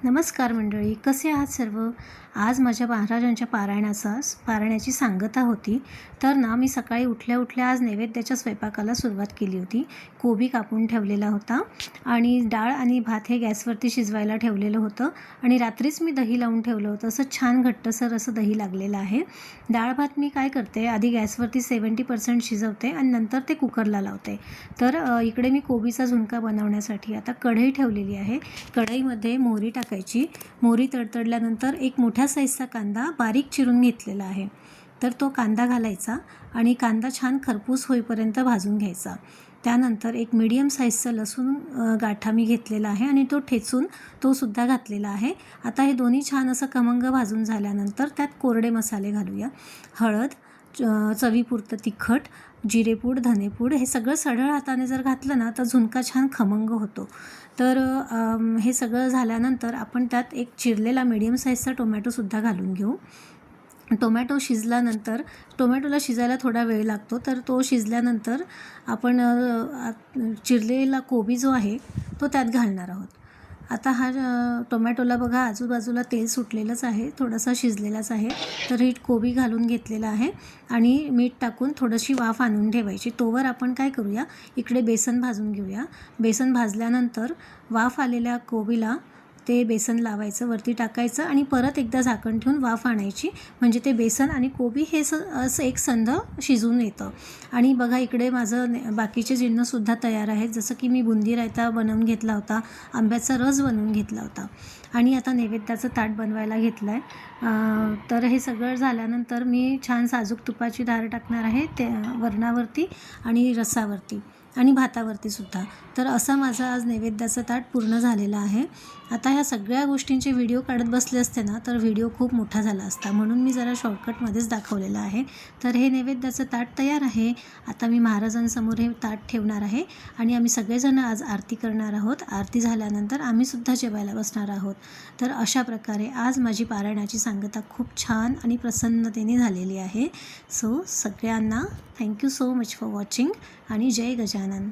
नमस्कार मंडळी, कसे आहात सर्व? आज माझ्या महाराजांच्या पारायणाची सांगता होती. तर ना मी सकाळी उठल्या आज नैवेद्याच्या स्वयंपाकाला सुरुवात केली होती. कोबी कापून ठेवलेला होता आणि डाळ आणि भात हे गॅसवरती शिजवायला ठेवलेलं होतं आणि रात्रीच मी दही लावून ठेवलं होतं. असं छान घट्टसर असं दही लागलेलं आहे. डाळ भात मी काय करते, आधी गॅसवरती 70% शिजवते आणि नंतर ते कुकरला लावते. तर इकडे मी कोबीचा झुणका बनवण्यासाठी आता कढई ठेवलेली आहे. कढईमध्ये मोहरी टाकायची. मोहरी तडतडल्यानंतर एक मोठ्या साईजचा कांदा बारीक चिरून घेतलेला आहे. तर तो कांदा घालायचा आणि कांदा छान खरपूस होईपर्यंत भाजून घ्यायचा. त्यानंतर एक मीडियम साईजचा लसूण गाठा मी घेतलेला आहे आणि तो ठेचून तो सुद्धा घातलेला आहे. आता हे दोन्ही छान असं खमंग भाजून झाल्यानंतर त्यात कोरडे मसाले घालूया. हळद, चवीपुरतं तिखट, जिरेपूड, धनेपूड हे सगळं सढळ हाताने जर घातलं ना तर झुणका छान खमंग होतो. तर हे सगळं झाल्यानंतर आपण त्यात एक चिरलेला मीडियम साईजचा टोमॅटोसुद्धा घालून घेऊ. टोमॅटो शिजल्यानंतर, टोमॅटोला शिजायला थोडा वेळ लागतो, तर तो शिजल्यानंतर आपण चिरलेला कोबी जो आहे तो त्यात घालणार आहोत. आता हा टोमॅटोला बघा आजूबाजूला तेल सुटलेलंच आहे, थोडासा शिजलेलाच आहे. तर ही कोबी घालून घेतलेला आहे आणि मीठ टाकून थोडीशी वाफ आणून ठेवायची. तोवर आपण काय करूया, इकडे बेसन भाजून घेऊया. बेसन भाजल्यानंतर वाफ आलेल्या कोबीला ते बेसन लावायचं, वरती टाकायचं आणि परत एकदा झाकण ठेवून वाफ आणायची. म्हणजे ते बेसन आणि कोबी हे असं एक संध शिजून येतं. आणि बघा इकडे माझं बाकीचे जिन्नससुद्धा तयार आहेत. जसं की मी बुंदी रायता बनवून घेतला होता, आंब्याचा रस बनवून घेतला होता आणि आता नैवेद्याचं ताट बनवायला घेतलं आहे. तर हे सगळं झाल्यानंतर मी छान साजूक तुपाची धार टाकणार आहे ते वरणावरती आणि रसावरती आणि भातावरती सुद्धा. तर असा माझा आज नैवेद्याचं ताट पूर्ण झालेलं आहे. आता ह्या सगळ्या गोष्टींचे व्हिडिओ काढत बसले असते ना तर व्हिडिओ खूप मोठा झाला असता, म्हणून मी जरा शॉर्टकटमध्येच दाखवलेलं आहे. तर हे नैवेद्याचं ताट तयार आहे. आता मी महाराजांसमोर हे ताट ठेवणार आहे आणि आम्ही सगळेजण आज आरती करणार आहोत. आरती झाल्यानंतर आम्हीसुद्धा जेवायला बसणार आहोत. तर अशा प्रकारे आज माझी पारायणाची सांगता खूप छान आणि प्रसन्नतेने झालेली आहे. सो सगळ्यांना thank you so much for watching आणि जय गजानन.